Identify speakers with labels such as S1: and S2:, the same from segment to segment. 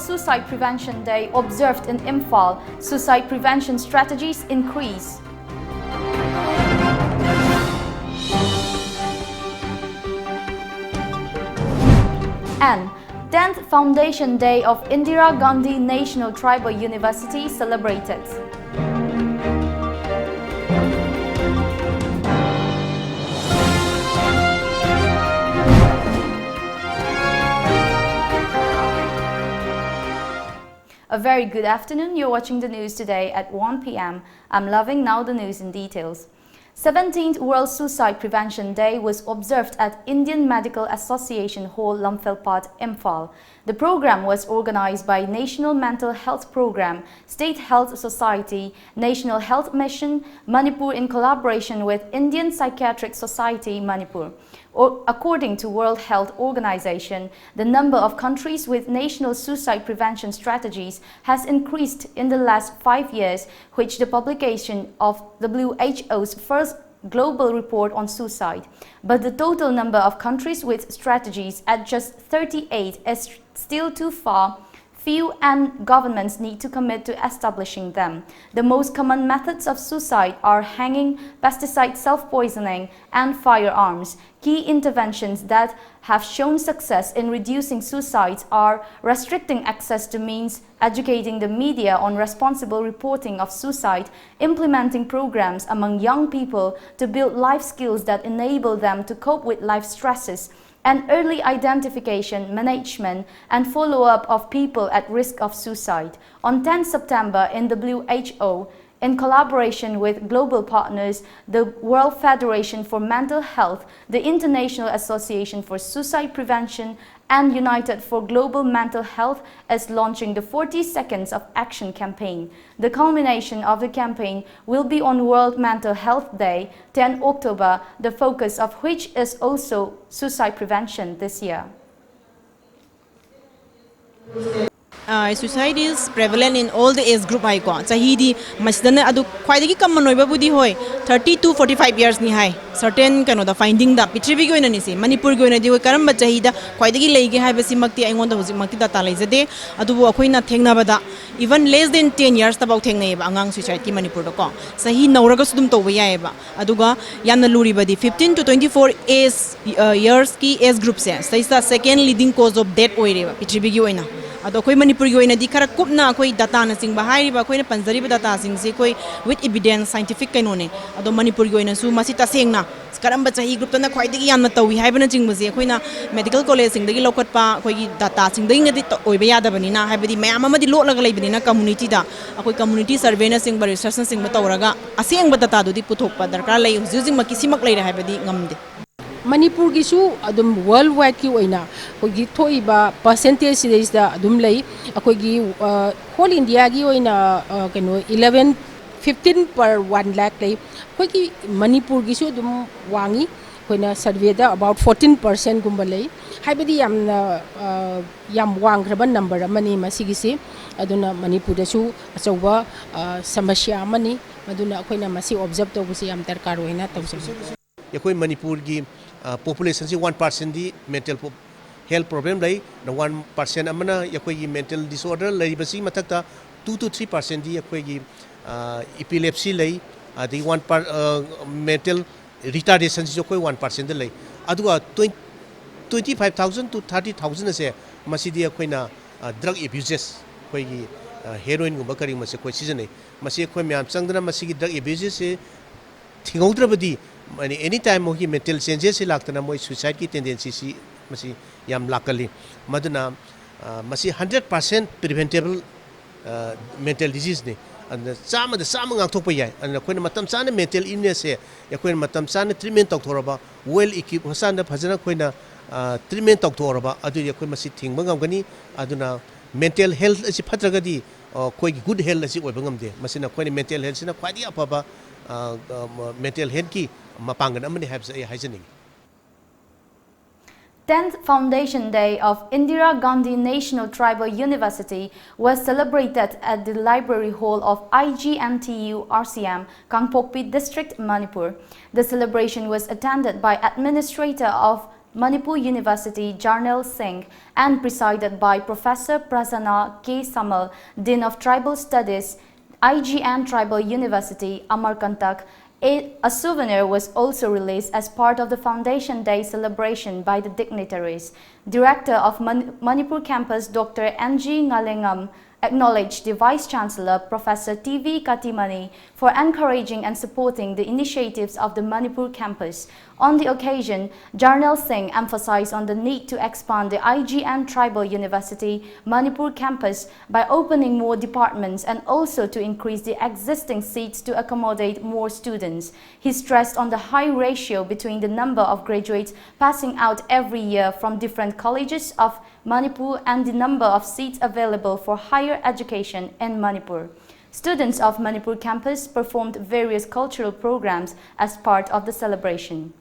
S1: Suicide Prevention Day observed in Imphal, suicide prevention strategies increase. And 10th Foundation Day of Indira Gandhi National Tribal University celebrated. A very good afternoon. You're watching the news today at 1 p.m. I'm Loving. Now the news in details. 17th World Suicide Prevention Day was observed at Indian Medical Association Hall, Lamphilpaat, Imphal. The program was organized by National Mental Health Program, State Health Society, National Health Mission, Manipur in collaboration with Indian Psychiatric Society, Manipur. According to World Health Organization, the number of countries with national suicide prevention strategies has increased in the last 5 years, which the publication of WHO's first global report on suicide. But the total number of countries with strategies at just 38 is still too few, and governments need to commit to establishing them. The most common methods of suicide are hanging, pesticide self-poisoning, and firearms. Key interventions that have shown success in reducing suicides are restricting access to means, educating the media on responsible reporting of suicide, implementing programs among young people to build life skills that enable them to cope with life stresses, and early identification, management, and follow-up of people at risk of suicide. On 10 September in WHO, in collaboration with global partners, the World Federation for Mental Health, the International Association for Suicide Prevention, and United for Global Mental Health is launching the 40 Seconds of Action campaign. The culmination of the campaign will be on World Mental Health Day, 10 October, the focus of which is also suicide prevention this year.
S2: Suicide is prevalent in all the age group hai ko chahi di masdana adu khwaidagi common oiba budi hoi 30 to 45 years ni hai certain kano da finding da pitribi goina ni se manipur goina di karamba chahi da khwaidagi leige hai basi makti aingon da hojik makti data laijade adu bo akhoina thengna bada even less than 10 years ta bau thengnai ba angang suicide ki manipur da ko sahi nauraga sudum to ya ba aduga yanna luri badi 15 to 24 years ki age group se saisa second leading cause of death oire ba pitribi gi oina ado koi manipur gi oina di khara kupna koi data na sing ba hai ba koi na panjari ba data sing se koi with evidence scientific kaino ne ado manipur gi oina su masi ta sengna karamba chahi group na khwai digi yanna tawi hai bana jing base koi na medical college sing dagi lokat pa koi gi data sing dagi ngadi oiba yada bani na hai badi mayam amadi lot laga leibani na community da akoi community survey na sing ba research na sing ba tawraga aseng ba data do di puthok pa darkar lai hujing makisimak lai hai badi ngamde
S3: Manipur gi su adum worldwide ki oina ko gi thoiba percentage series da adum lei akoi gi whole India gi oina keno 15 per 1 lakh lei ko gi Manipur gi su adum wangi koina survey da about 14% gumba lei haibadi yam wang graban number amani masigi si aduna Manipur da su achoba samasya amani maduna koina masi observe to busi yam darkar oina tawse
S4: yakoi Manipur gi population si 1% di mental health problem lai na 1% amana yakoi gi mental disorder lai basi mathakta 2 to 3% di yakoi gi epilepsy lai adi 1 mental retardation si yakoi 1% lai aduga 25,000 to 30,000 ase masidi yakoi na drug abuses koi gi heroin gumba kari mase koi season nei masi koi myam changdana masi gi drug abuses se thingodrabadi anytime mohi mental changes se laktana moi suicide ki tendency si masi yam lakali maduna masi 100% preventable mental disease ne and sama ngang thokpa yai and koina matam sana mental illness se ya koina matam sana treatment tok thoraba well equipped hosana phajana koina treatment tok thoraba adu ya koi masi thingba ngamgani aduna mental health asi phatragadi koi good health asi oiba ngamde masina koina mental health sina khwadi apaba mental health ki mapangan amani habs ai haijening
S1: 10th Foundation Day of Indira Gandhi National Tribal University was celebrated at the Library Hall of IGNTU RCM, Kangpokpi District, Manipur. The celebration was attended by Administrator of Manipur University Jarnail Singh and presided by Professor Prasanna K. Samal, Dean of Tribal Studies, IGN Tribal University, Amarkantak. A souvenir was also released as part of the Foundation Day celebration by the dignitaries. Director of Manipur Campus, Dr. N.G. Ngalengam, acknowledged the Vice-Chancellor, Professor T.V. Katimani, for encouraging and supporting the initiatives of the Manipur campus. On the occasion, Jarnail Singh emphasized on the need to expand the IGN Tribal University Manipur campus by opening more departments and also to increase the existing seats to accommodate more students. He stressed on the high ratio between the number of graduates passing out every year from different colleges of Manipur and the number of seats available for higher education in Manipur. Students of Manipur campus performed various cultural programs as part of the celebration.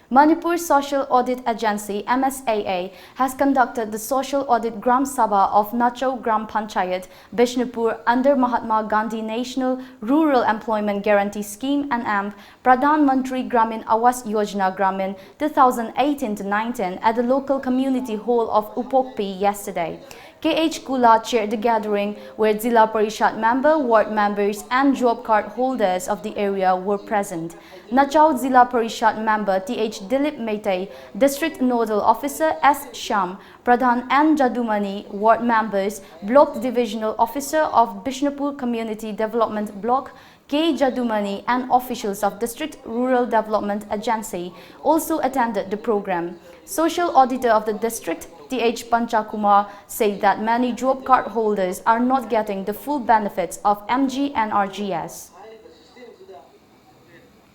S1: Manipur Social Audit Agency MSAA has conducted the Social Audit Gram Sabha of Nachau Gram Panchayat, Bishnupur under Mahatma Gandhi National Rural Employment Guarantee Scheme and AMP Pradhan Mantri Gramin Awas Yojana Gramin 2018-19 at the local community hall of Upokpi yesterday. KH Kula chaired the gathering where Zilla Parishad member, ward members and job card holders of the area were present. Nachau Zilla Parishad member TH Dilip Meitei, District Nodal Officer S. Sham, Pradhan N. Jadumani, ward members, Block Divisional Officer of Bishnupur Community Development Block, K. Jadumani and officials of District Rural Development Agency also attended the program. Social Auditor of the district, T.H. Panchakumar, said that many job card holders are not getting the full benefits of MGNRGS.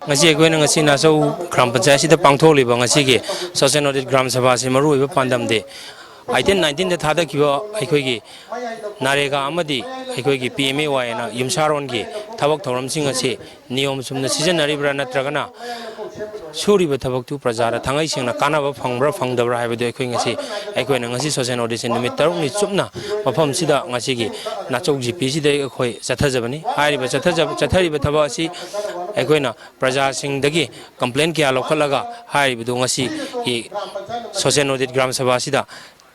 S5: ngasi akoina ngasi Nachau Gram Panchayat sida pangtholiba ngasi gi Social Audit Gram Sabha se maruiba pandam de item 19 da thada kiba aikoigi narega amadi aikoigi PMAY na yumsaron gi thabak thoram sing ase niyom sumna sijanaribra natragana suriba thabak tu prajara thangai singna kanaba phangbra phangdabra haibadu aikoi ngasi aikoina ngasi Social Audit numit taruk ni chupna mafam sida ngasi gi Nachau GP sida akoi chathajabani hairiba chathariba thaba asi aikoina praja sing dagi complaint kya lokhalaga hairibu ngasi gi Social Audit Gram Sabha sida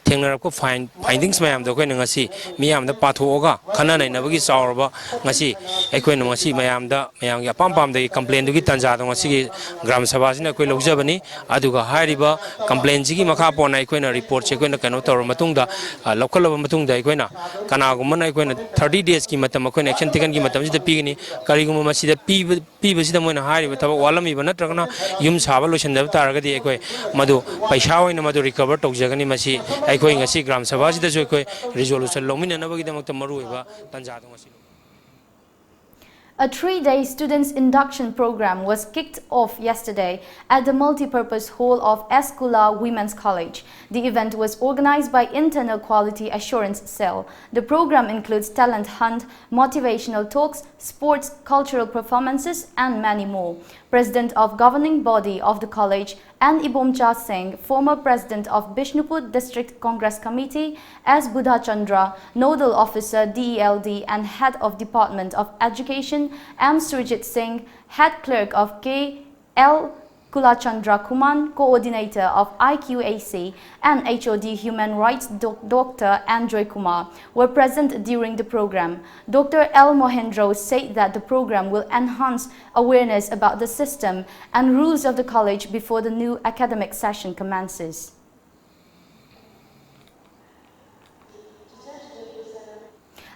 S5: Tengarako findings mayam the Queen ngasi miyam the Patoga, Kanana in Navagi Saurba, ngasi, Equin ngasi mayam the Mayam Pampam the complaint to get Tanzado ngasi Gram Sabasina Quilo Jabani, Aduga Hariba, complaint Zigi Makapon Equina report Chequina Canota or Matunda, local of Matunda Equina, Kanagumana Equina 30 days Kimatamaquin action taken Gimatam the Pigini, Kariguma see the Pibus when Hari with Walami Vanatrana, Yum Savalush and the Targati Eque, Madu, Paishao in Madu recovered to Jagani Masi. Going a Gram Sabha resolution Lomina Navagidamata Maruiva, Tanzado.
S1: A 3-day students' induction program was kicked off yesterday at the multipurpose hall of Eskula Women's College. The event was organized by Internal Quality Assurance Cell. The program includes talent hunt, motivational talks, sports, cultural performances, and many more. President of Governing Body of the college, and Ibomcha Singh, former President of Bishnupur District Congress Committee, S. Buddha Chandra, Nodal Officer DELD and Head of Department of Education, M. Surjit Singh, Head Clerk of K.L. Kulachandra Kuman, Coordinator of IQAC, and HOD Human Rights Dr. Androy Kumar were present during the program. Dr. L. Mohendro said that the program will enhance awareness about the system and rules of the college before the new academic session commences.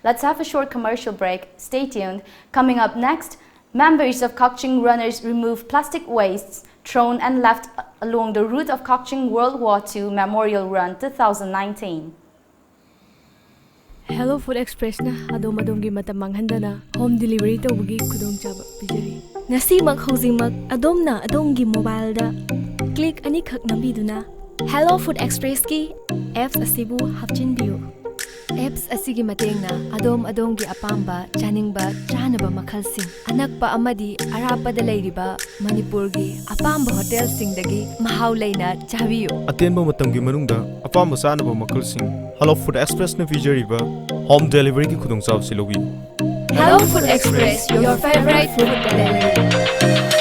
S1: Let's have a short commercial break. Stay tuned. Coming up next, members of Kokching runners remove plastic wastes thrown and left along the route of Kokching World War II Memorial Run 2019.
S6: Hello Food Express na adom-adomgi mata manghandana home delivery tawgi khudongchaba pijari. Ngasimak hojingmak adomna adomgi mobile da click ani khak nambiduna Hello Food Express ki apps asibu hapchinbiu. Apps asigi matengna adom-adomgi apamba chaningba chanaba makhalsing anakpa amadi arapada leiriba Manipurgi apamba hotel singdagi mahau leina chabiyo.
S7: Atenba matamgi manungda apamba chanaba makhalsing Hello Food Express na pijariba home delivery ki khudongchab silogi.
S6: Hello Food Express, your favorite food delivery.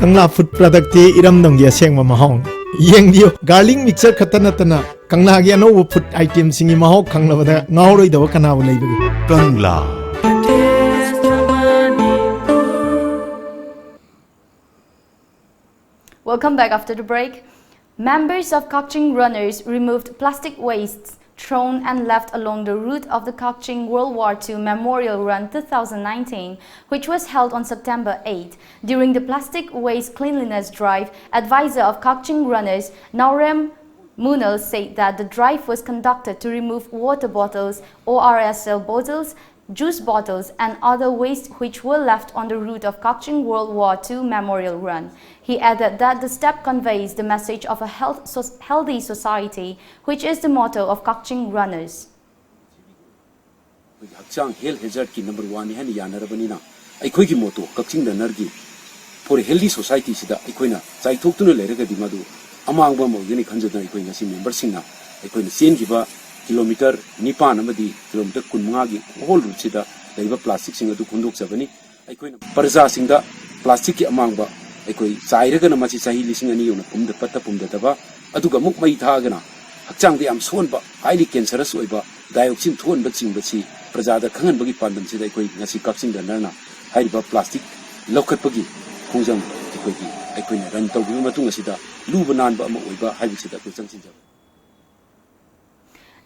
S8: Kangla food product ti iram dong ya seng mahong yeng dio garlic mixer khatana tana kangla gi ano food item singi mahok khangla bada ngauroi daw kana bu lei bagi Kangla
S1: Welcome back after the break. Members of Kaching runners removed plastic wastes thrown and left along the route of the Kaching World War II Memorial Run 2019, which was held on September 8. During the plastic waste cleanliness drive, advisor of Kaching runners, Naurem Munal, said that the drive was conducted to remove water bottles, ORSL bottles, juice bottles and other waste which were left on the route of Kaching World War II Memorial Run. He added that the step conveys the message of a healthy society, which is the motto of Kaching runners.
S9: Hakchang health hazard ki number 1 hani yanarabanina aikoi gi motto Kaching runner gi for a healthy society sida aikoina chaitok tuna lerega di madu amangba mo yuni khanjada aikoi ngasi member singna aikoina sen giba kilometer nipan amadi kilometer kunmanga gi whole route sida leiba plastic sing adu kundok sabani aikoina parza singda plastic ki amangba aikoi chairaga na machi sahi lising ani yona pumda patta pumda taba aduga muk mai thagana hakchang de am sonba highly cancerous oiba dioxin thon ba chingba chi prajada khangan bagi pandam sida aikoi ngasi Kaching runner na haiba plastic lokhat bagi khungjam aikoi gi aikoina ran tawgi matung asida luba nan ba ama oiba haibi sida ko changchin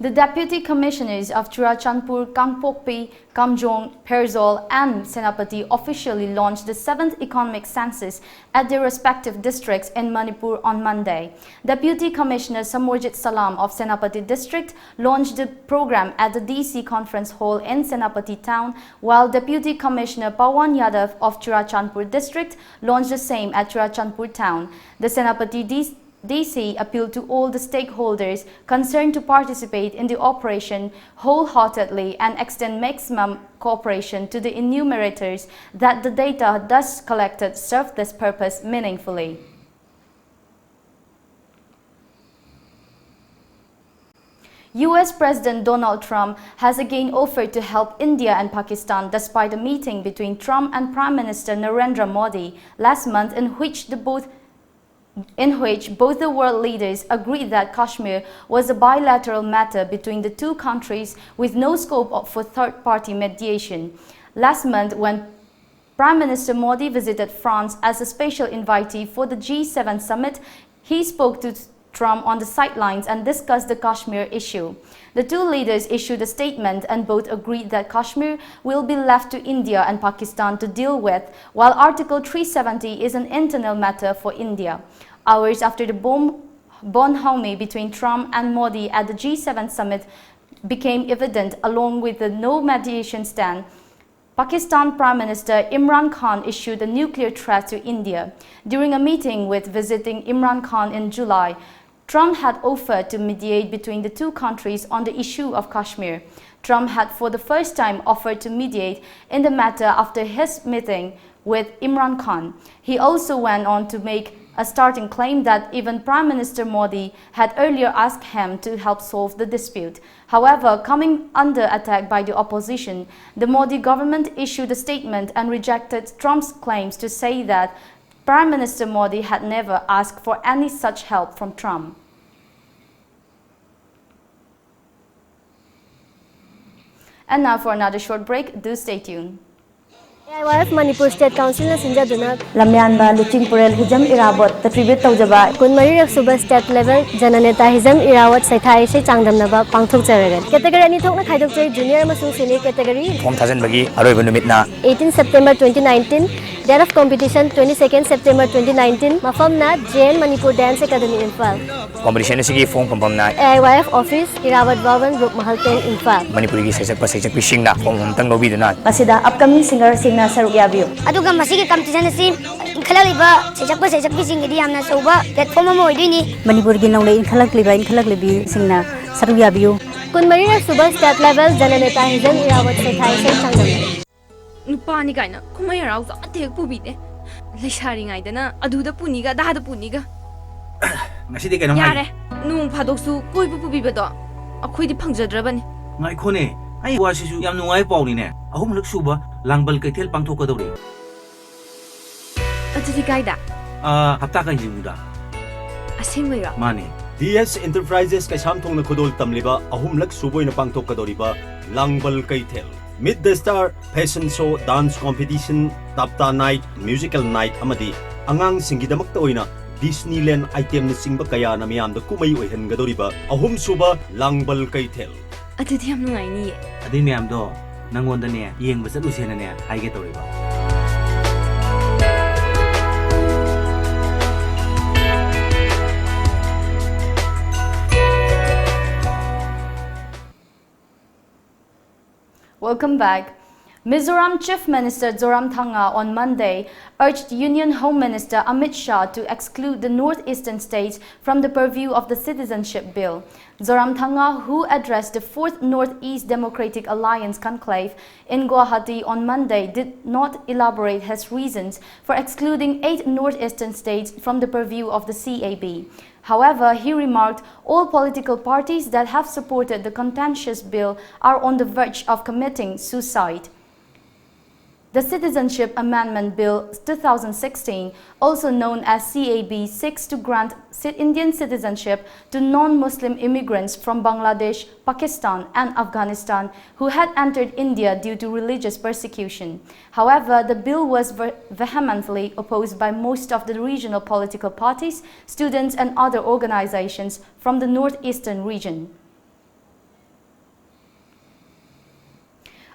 S1: The Deputy Commissioners of Churachandpur, Kangpokpi, Kamjong, Perzol and Senapati officially launched the 7th Economic Census at their respective districts in Manipur on Monday. Deputy Commissioner Samurjit Salam of Senapati District launched the program at the DC Conference Hall in Senapati Town, while Deputy Commissioner Pawan Yadav of Churachandpur District launched the same at Churachandpur Town. The Senapati DC appealed to all the stakeholders concerned to participate in the operation wholeheartedly and extend maximum cooperation to the enumerators that the data thus collected serve this purpose meaningfully. US President Donald Trump has again offered to help India and Pakistan despite a meeting between Trump and Prime Minister Narendra Modi last month in which both the world leaders agreed that Kashmir was a bilateral matter between the two countries with no scope for third-party mediation. Last month, when Prime Minister Modi visited France as a special invitee for the G7 summit, he spoke to Trump on the sidelines and discussed the Kashmir issue. The two leaders issued a statement and both agreed that Kashmir will be left to India and Pakistan to deal with, while Article 370 is an internal matter for India. Hours after the bonhomie between Trump and Modi at the G7 summit became evident, along with the no mediation stand, Pakistan Prime Minister Imran Khan issued a nuclear threat to India. During a meeting with visiting Imran Khan in July, Trump had offered to mediate between the two countries on the issue of Kashmir. Trump had for the first time offered to mediate in the matter after his meeting with Imran Khan. He also went on to make a starting claim that even Prime Minister Modi had earlier asked him to help solve the dispute. However, coming under attack by the opposition, the Modi government issued a statement and rejected Trump's claims to say that Prime Minister Modi had never asked for any such help from Trump. And now for another short break, do stay tuned.
S10: AIYF Manipur State Council na sinjaduna
S1: lamyanba luchingpurel hijam irawat ta tribute tawjaba
S10: kunmari rak suba state level jananeta hijam irawat saithai se changdamnaba pangthok jaragan category ani thokna khaidok jai junior amasung senior category
S11: form thajan bagi aroiba numitna
S10: 18 September 2019 date of competition 22nd September 2019 mafamna JN Manipur Dance Academy Imphal
S11: competition asigi form pampamna
S10: AIYF office irawat Bhavan group Mahalteng Imphal
S11: Manipur gi sejak pisingna form hamtang lobiduna
S1: masida upcoming singer singna saruk yabiyo
S10: aduga masigi competition asi khalaliba sejak singidi amna soba platform mo idini
S1: manipur gi nongle inkhalak libi singna saruk yabiyo
S10: kunmari rak suba state level jananeta hijam irawat saithai se changdamna
S6: nupani kaina kumai rau za atek pubide leishari ngaidana aduda puniga dahada puniga
S11: ngasi de kaino
S6: yare nung phadoksu koibu pubibedo akhoi di phangjadrabani
S11: ngai khone ai wasisu yam nungai pawni ne ahum lak suba langbal kaithel pangthok kadori
S6: ajidi gaida
S11: hapta kan jimuda
S6: asengwira
S11: mane
S7: DS Enterprises kaisam thongna khodol tamliba ahumlak suboina pangthok kadoriba langbal kaithel Meet the Star Fashion Show Dance Competition Tapta Night Musical Night amadi angang singidamakta oina Disneyland item na singba kaya na miyamda kumay oihangadoriba ahum suba langbal kaithel
S6: adidi yam nungai ni
S11: adi miyamdo nangonda ne yengba chalusena ne haige toriba
S1: Welcome back. Mizoram Chief Minister Zoramthanga on Monday urged Union Home Minister Amit Shah to exclude the northeastern states from the purview of the citizenship bill. Zoramthanga, who addressed the 4th Northeast Democratic Alliance conclave in Guwahati on Monday, did not elaborate his reasons for excluding 8 northeastern states from the purview of the CAB. However, he remarked all political parties that have supported the contentious bill are on the verge of committing suicide. The Citizenship Amendment Bill 2016, also known as CAB, seeks to grant Indian citizenship to non-Muslim immigrants from Bangladesh, Pakistan and Afghanistan who had entered India due to religious persecution. However, the bill was vehemently opposed by most of the regional political parties, students and other organizations from the northeastern region.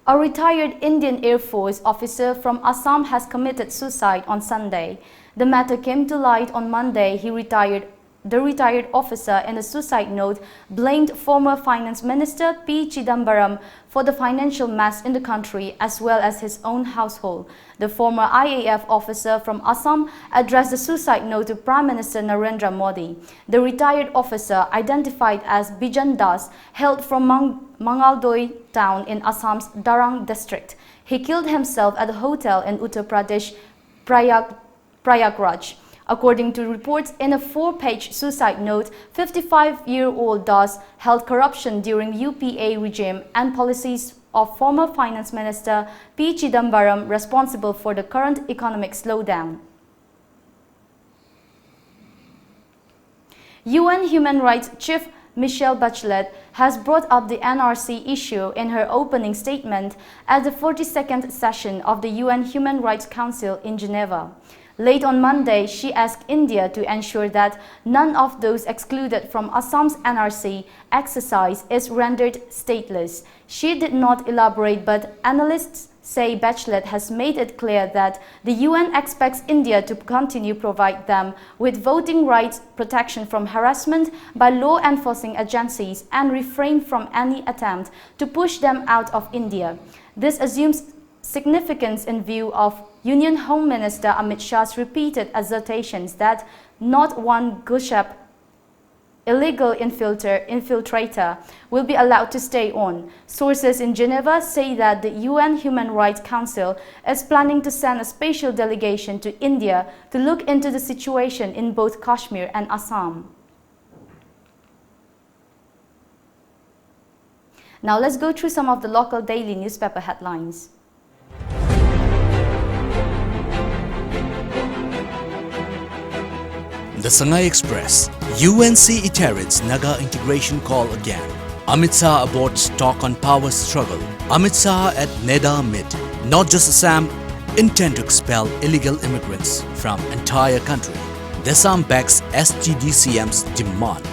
S1: A retired Indian Air Force officer from Assam has committed suicide on Sunday. The matter came to light on Monday. The retired officer in a suicide note blamed former Finance Minister P. Chidambaram for the financial mess in the country as well as his own household. The former IAF officer from Assam addressed the suicide note to Prime Minister Narendra Modi. The retired officer, identified as Bijan Das, hailed from Mangaldoy town in Assam's Darang district. He killed himself at a hotel in Uttar Pradesh, Prayagraj. According to reports in a 4-page suicide note, 55-year-old Das held corruption during UPA regime and policies of former Finance Minister P. Chidambaram responsible for the current economic slowdown. UN Human Rights Chief Michelle Bachelet has brought up the NRC issue in her opening statement at the 42nd session of the UN Human Rights Council in Geneva. Late on Monday, she asked India to ensure that none of those excluded from Assam's NRC exercise is rendered stateless. She did not elaborate, but analysts say Bachelet has made it clear that the UN expects India to continue to provide them with voting rights protection from harassment by law enforcing agencies and refrain from any attempt to push them out of India. This assumes significance in view of Union Home Minister Amit Shah's repeated assertions that not one Gushap illegal infiltrator will be allowed to stay on. Sources in Geneva say that the UN Human Rights Council is planning to send a special delegation to India to look into the situation in both Kashmir and Assam. Now let's go through some of the local daily newspaper headlines.
S12: The Sangay Express, UNC Iterans Naga integration call again. Amit Shah aborts talk on power struggle. Amit Shah at NEDA mid. Not just Assam, intent to expel illegal immigrants from entire country. Dessam backs SGDCM's demand.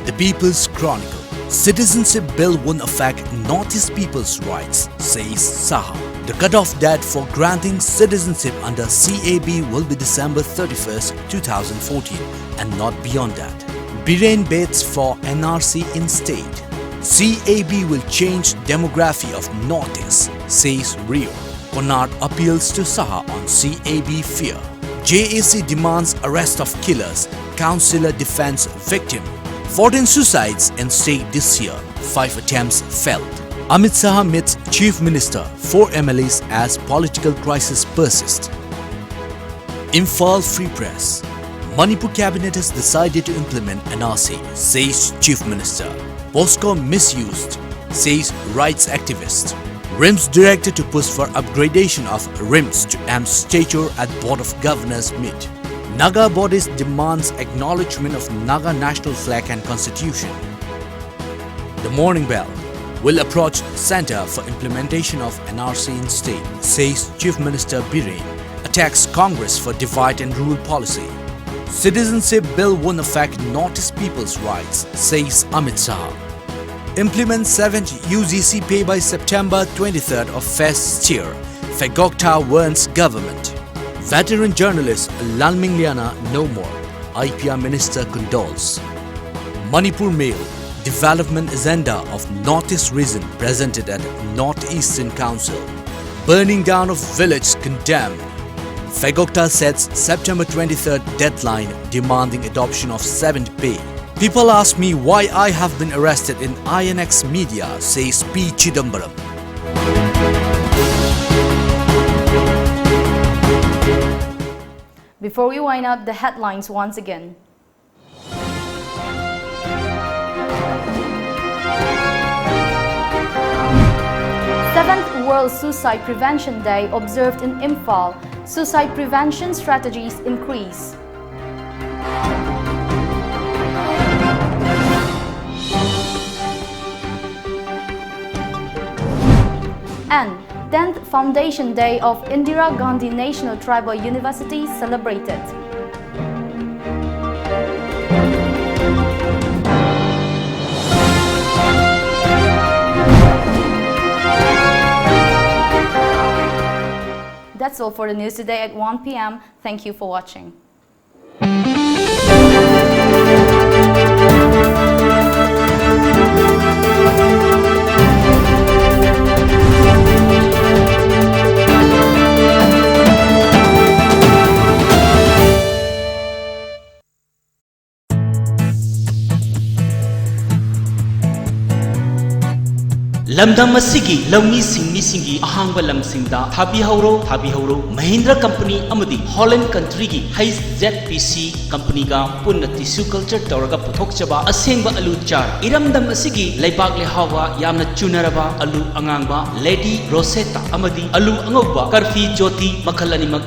S12: The People's Chronicle. Citizenship bill won't affect Northeast people's rights, says Saha. The cutoff date for granting citizenship under CAB will be December 31st, 2014 and not beyond that. Biren bids for NRC in state. CAB will change demography of Northeast, says Rio. Konard appeals to Saha on CAB fear. JAC demands arrest of killers. Councillor defends victim. 14 suicides in state this year. 5 attempts failed. Amit Saha meets Chief Minister. 4 MLAs as political crisis persists. Imphal Free Press. Manipur cabinet has decided to implement NRC, says Chief Minister. POSCO misused, says rights activist. RIMS directed to push for upgradation of RIMS to AM's stature at Board of Governors meet. Naga bodies demands acknowledgement of Naga national flag and constitution. The Morning Bell will approach Center for implementation of NRC in state, says Chief Minister Biren. Attacks Congress for divide and rule policy. Citizenship bill won't affect Northeast people's rights, says Amit Saha. Implement 7th UGC pay by September 23rd of first year. Phegokta warns government. Veteran journalist Lalming Liana no more. IPR Minister condoles. Manipur Mail. Development agenda of Northeast region presented at Northeastern Council. Burning down of village condemned. Phegokta sets September 23rd deadline demanding adoption of 7th pay. People ask me why I have been arrested in INX media, says P. Chidambaram.
S1: Before we wind up, the headlines once again. Seventh World Suicide Prevention Day observed in Imphal. Suicide prevention strategies increase. And 10th Foundation Day of Indira Gandhi National Tribal University celebrated. That's all for the news today at 1 p.m. Thank you for watching.
S13: Lamdam asigi lawni singmi singi ahangba lamsingda thabi hauro Mahindra company amadi Holland country gi HZPC company ga punna tissue culture tawraga puthokchaba asengba alu char iramdam asigi leibak lehawa yamna chunaraba alu angangba Lady Rosetta amadi alu angauba Karfi Jyoti makhalani mak